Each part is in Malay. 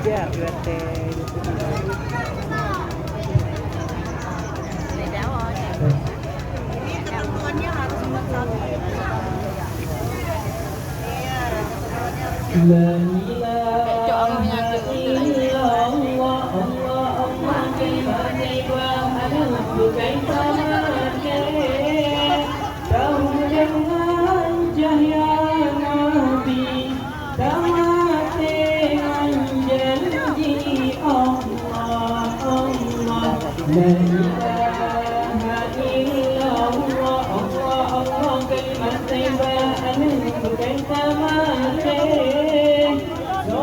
Jar URT. Ini ketentuannya harus buat satu. Iya, ketentuannya harus La ilaha illallah Allah Allah kalimat thayyibah anubu kaifa tahu dengan cahaya Nabi tawate janji Allah Allah la ilaha illallah Allah Allah kalimat thayyibah anubu kaifa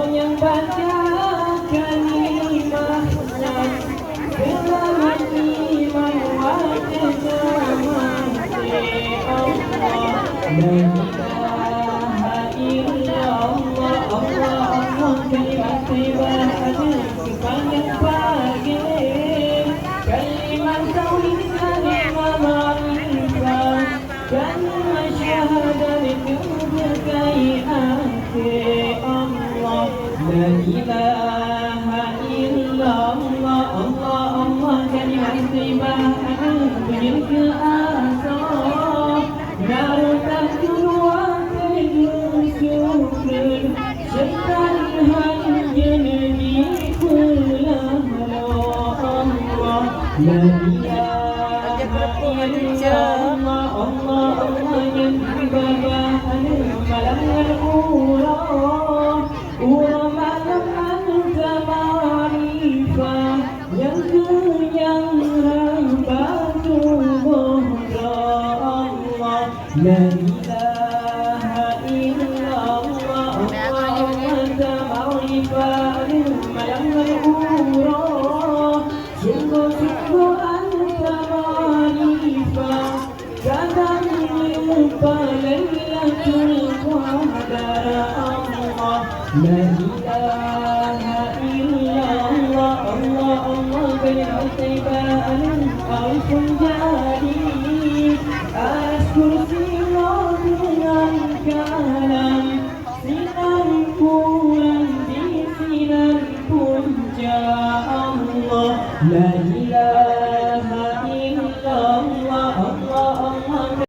yang baca kalimahnya selamat iman wajah semati Allah la ilaha illallah Allah Allah kalimat thayyibah sepanjang pagi kalimat tauhid kalimat ma'rifah kalimat syahadat itu berkai hati Allah la ilaha illallah Allah Allah kalimat thayyibah bunyi ke asal baru takun wa tajun syukur syaitan hanya nabi kullah Allah la ilaha illallah Allah Allah yang ibadah malam al-urah malam anta ma'rifah yang kenyang rahbatu muhda Allah la ilaha illallah Allah anta ma'rifah malam al-urah sungguh-sungguh anta ma'rifah kadang lupa Lailatul Qadar Allah la ilaha illallah Allah Allah kalimat thayyibah arifun